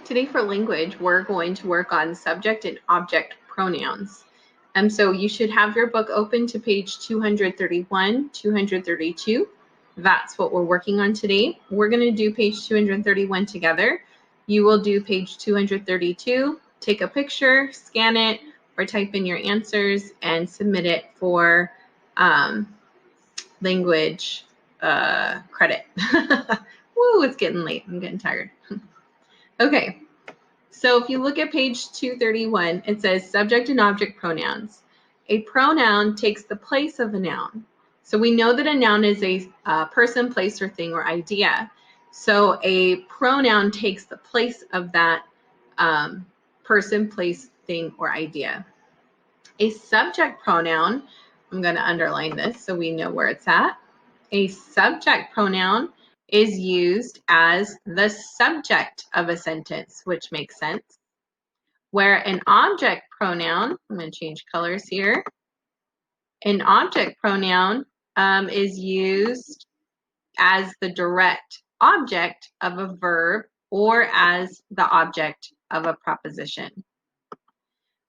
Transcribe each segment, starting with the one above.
Today for language, we're going to work on subject and object pronouns. So you should have your book open to page 231, 232. That's what we're working on today. We're going to do page 231 together. You will do page 232, take a picture, scan it, or type in your answers and submit it for language credit. Woo, it's getting late. I'm getting tired. Okay. So if you look at page 231, it says subject and object pronouns. A pronoun takes the place of a noun. So we know that a noun is a person, place, or thing or idea. So a pronoun takes the place of that person, place, thing, or idea. A subject pronoun, I'm going to underline this so we know where it's at. A subject pronoun is used as the subject of a sentence, which makes sense. Where an object pronoun, I'm going to change colors here. An object pronoun is used as the direct object of a verb or as the object of a proposition.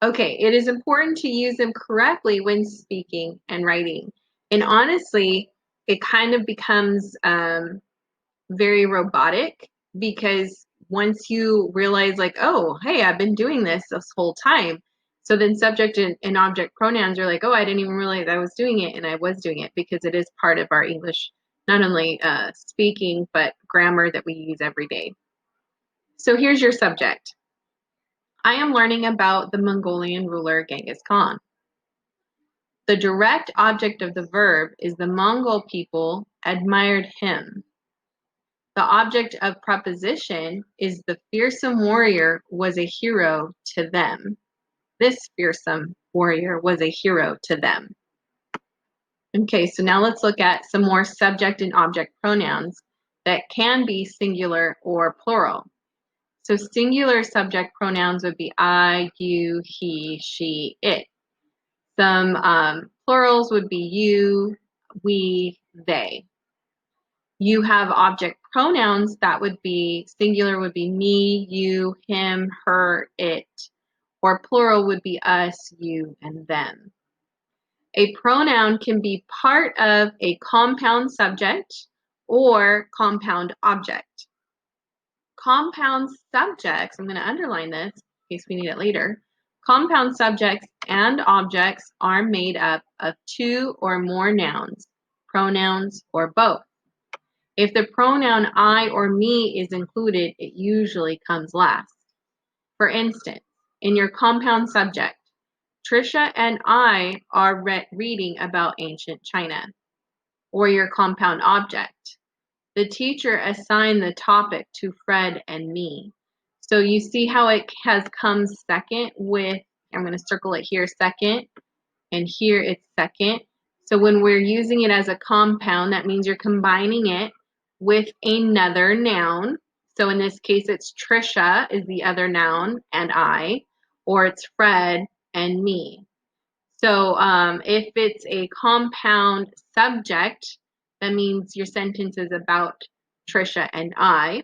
Okay, it is important to use them correctly when speaking and writing. And honestly, it kind of becomes very robotic because once you realize like, oh, hey, I've been doing this whole time. So then subject and object pronouns are like, oh, I didn't even realize I was doing it, and I was doing it because it is part of our English, not only speaking, but grammar that we use every day. So here's your subject. I am learning about the Mongolian ruler Genghis Khan. The direct object of the verb is the Mongol people admired him. The object of proposition is the fearsome warrior was a hero to them. This fearsome warrior was a hero to them. Okay, so now let's look at some more subject and object pronouns that can be singular or plural. So singular subject pronouns would be I, you, he, she, it. Some plurals would be you, we, they. You have object pronouns that would be singular would be me, you, him, her, it, or plural would be us, you, and them. A pronoun can be part of a compound subject or compound object. Compound subjects, I'm going to underline this in case we need it later. Compound subjects and objects are made up of two or more nouns, pronouns, or both. If the pronoun I or me is included, it usually comes last. For instance, in your compound subject, Trisha and I are reading about ancient China. Or your compound object, the teacher assigned the topic to Fred and me. So you see how it has come second with, I'm going to circle it here second, and here it's second. So when we're using it as a compound, that means you're combining it with another noun. So in this case, it's Trisha is the other noun and I, or it's Fred and me. So if it's a compound subject, that means your sentence is about Trisha and I,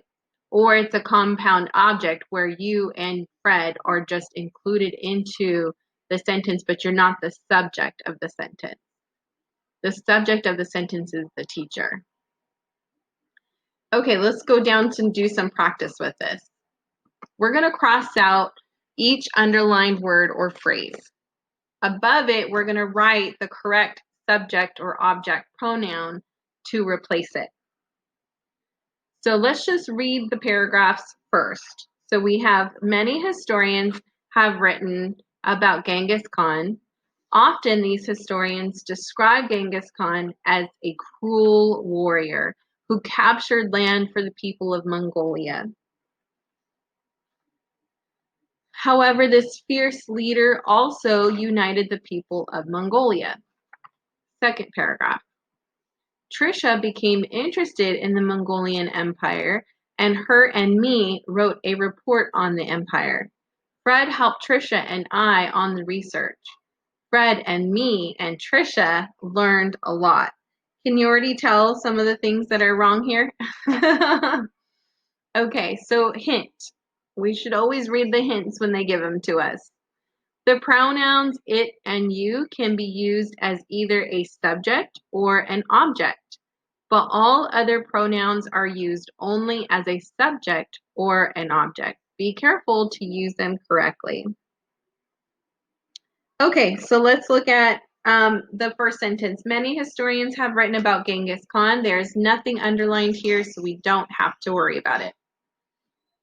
or it's a compound object where you and Fred are just included into the sentence, but you're not the subject of the sentence. The subject of the sentence is the teacher. Okay, let's go down to do some practice with this. We're going to cross out each underlined word or phrase. Above it, we're going to write the correct subject or object pronoun to replace it. So let's just read the paragraphs first. So we have many historians have written about Genghis Khan. Often these historians describe Genghis Khan as a cruel warrior who captured land for the people of Mongolia. However, this fierce leader also united the people of Mongolia. Second paragraph. Trisha became interested in the Mongolian Empire, and her and me wrote a report on the empire. Fred helped Trisha and I on the research. Fred and me and Trisha learned a lot. Can you already tell some of the things that are wrong here? Okay, so hint. We should always read the hints when they give them to us. The pronouns it and you can be used as either a subject or an object, but all other pronouns are used only as a subject or an object. Be careful to use them correctly. Okay, so let's look at the first sentence. Many historians have written about Genghis Khan. There's nothing underlined here, so we don't have to worry about it.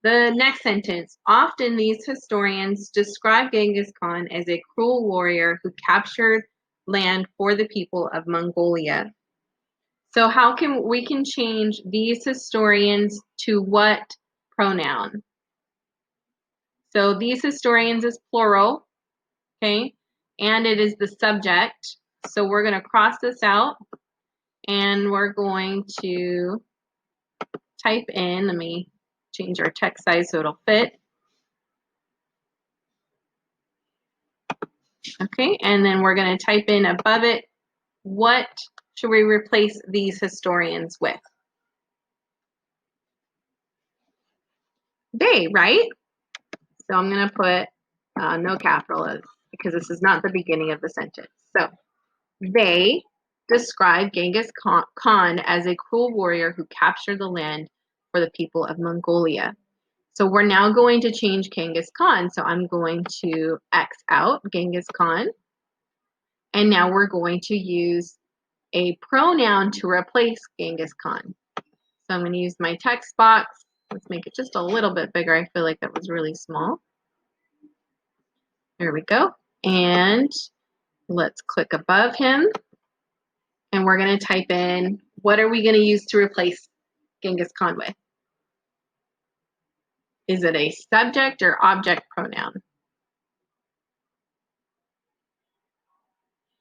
The next sentence, often these historians describe Genghis Khan as a cruel warrior who captured land for the people of Mongolia. So how can we change these historians to what pronoun? So these historians is plural, okay? And it is the subject. So we're going to cross this out and we're going to type in, let me change our text size so it'll fit. Okay, and then we're going to type in above it, what should we replace these historians with? They, right? So I'm going to put no capital because this is not the beginning of the sentence. So they describe Genghis Khan as a cruel warrior who captured the land for the people of Mongolia. So we're now going to change Genghis Khan. So I'm going to X out Genghis Khan. And now we're going to use a pronoun to replace Genghis Khan. So I'm going to use my text box. Let's make it just a little bit bigger. I feel like that was really small. There we go. And let's click above him. And we're going to type in, what are we going to use to replace Genghis Khan with? Is it a subject or object pronoun?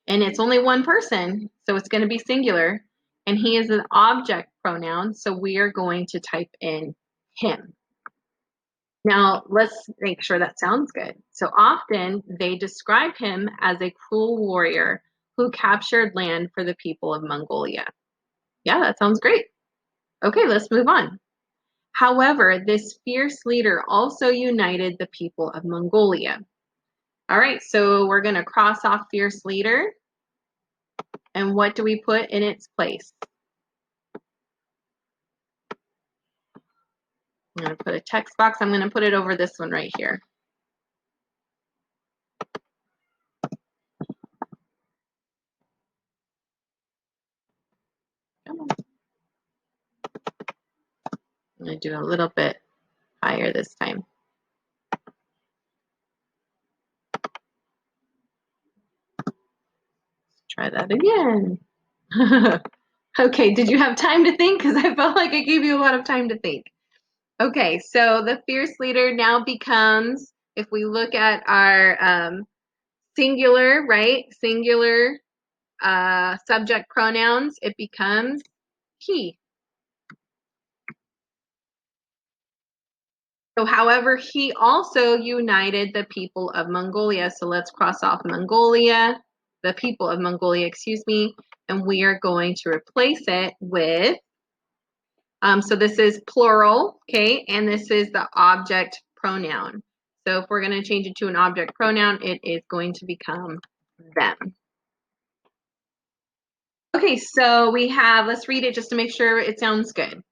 And it's only one person, so it's going to be singular. And he is an object pronoun, so we are going to type in him. Now, let's make sure that sounds good. So often they describe him as a cruel warrior who captured land for the people of Mongolia. Yeah, that sounds great. Okay, let's move on. However, this fierce leader also united the people of Mongolia. All right, so we're going to cross off fierce leader. And what do we put in its place? I'm going to put a text box. I'm going to put it over this one right here. Come on. I'm going to do a little bit higher this time. Try that again. Okay, did you have time to think? Because I felt like I gave you a lot of time to think. Okay, so the fierce leader now becomes, if we look at our singular, right? Singular subject pronouns, it becomes he. So, however, he also united the people of Mongolia. So let's cross off Mongolia, the people of Mongolia, excuse me, and we are going to replace it with, so this is plural, okay, and this is the object pronoun. So if we're going to change it to an object pronoun, it is going to become them. Okay, so we have, let's read it just to make sure it sounds good.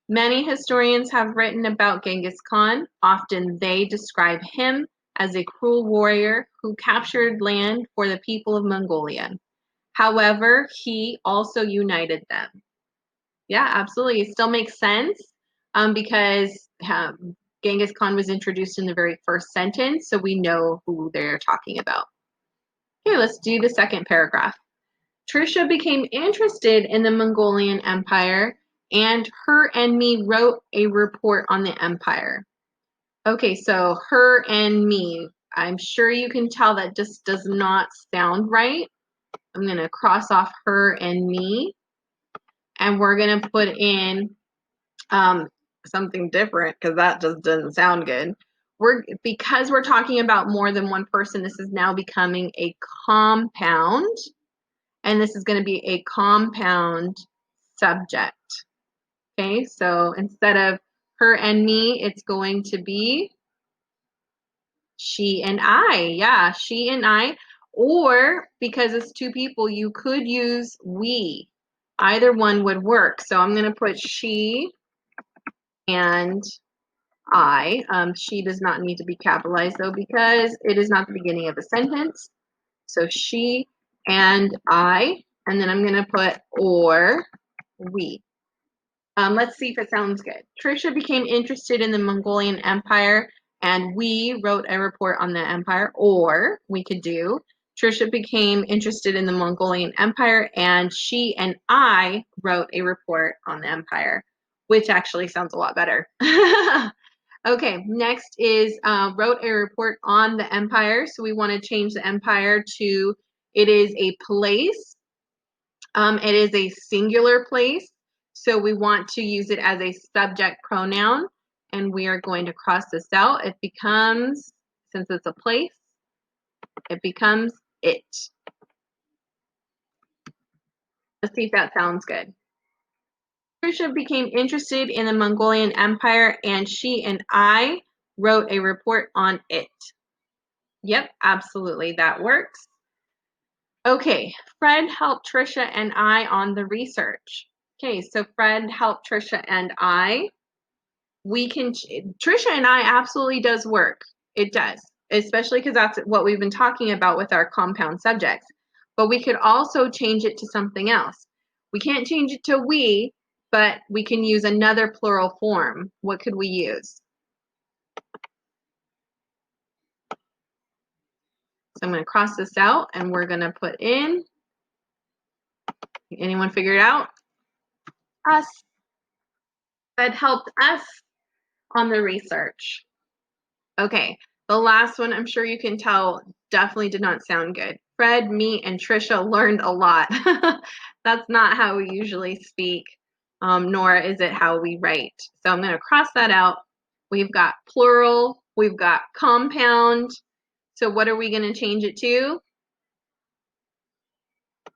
Many historians have written about Genghis Khan. Often they describe him as a cruel warrior who captured land for the people of Mongolia. However, he also united them. Yeah, absolutely. It still makes sense because Genghis Khan was introduced in the very first sentence, so we know who they're talking about. Okay, let's do the second paragraph. Trisha became interested in the Mongolian Empire, and her and me wrote a report on the empire. Okay, so her and me. I'm sure you can tell that just does not sound right. I'm going to cross off her and me, and we're going to put in something different because that just doesn't sound good. Because we're talking about more than one person, this is now becoming a compound. And this is going to be a compound subject. Okay, so instead of her and me, it's going to be She and I. Yeah, she and I. Or because it's two people, you could use we. Either one would work. So I'm going to put she and I. She does not need to be capitalized though because it is not the beginning of a sentence. So she and I. And then I'm going to put or we. Let's see if it sounds good. Trisha became interested in the Mongolian Empire and we wrote a report on the empire. Or we could do Trisha became interested in the Mongolian Empire and she and I wrote a report on the empire, which actually sounds a lot better. Okay, next is wrote a report on the empire. So we want to change the empire to it is a place. It is a singular place, so we want to use it as a subject pronoun, and we are going to cross this out. It becomes, since it's a place, it becomes it. Let's see if that sounds good. Trisha became interested in the Mongolian Empire, and she and I wrote a report on it. Yep, absolutely, that works. Okay, Fred helped Trisha and I on the research. Okay, so Fred helped Trisha and I. We can, Trisha and I absolutely does work. It does, especially because that's what we've been talking about with our compound subjects. But we could also change it to something else. We can't change it to we, but we can use another plural form. What could we use? So I'm going to cross this out and we're going to put in, anyone figure it out? Us. That helped us on the research. Okay, the last one, I'm sure you can tell, definitely did not sound good. Fred, me, and Trisha learned a lot. That's not how we usually speak, nor is it how we write. So I'm going to cross that out. We've got plural, we've got compound. So what are we going to change it to?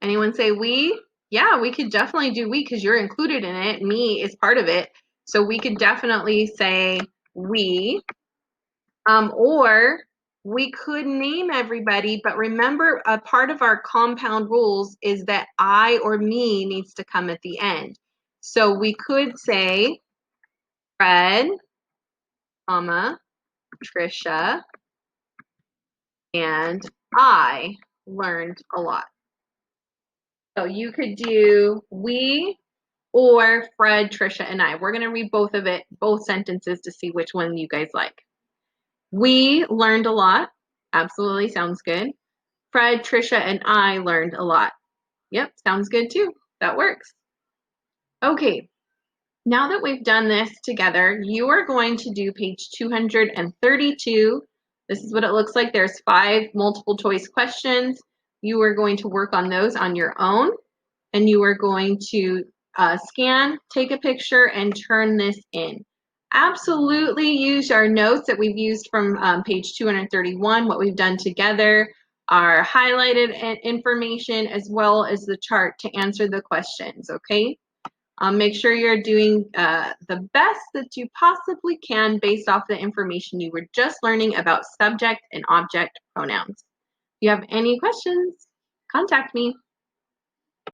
Anyone say we? Yeah, we could definitely do we because you're included in it. Me is part of it. So we could definitely say we. Or we could name everybody, but remember a part of our compound rules is that I or me needs to come at the end. So we could say Fred, comma, Trisha, and I learned a lot. So you could do we or Fred, Trisha, and I. We're going to read both of it, both sentences to see which one you guys like. We learned a lot. Absolutely sounds good. Fred, Trisha, and I learned a lot. Yep, sounds good too. That works. Okay, now that we've done this together, you are going to do page 232. This is what it looks like. There's 5 multiple choice questions. You are going to work on those on your own, and you are going to scan, take a picture, and turn this in. Absolutely use our notes that we've used from page 231, what we've done together, our highlighted information, as well as the chart to answer the questions, okay? Make sure you're doing the best that you possibly can based off the information you were just learning about subject and object pronouns. If you have any questions, contact me.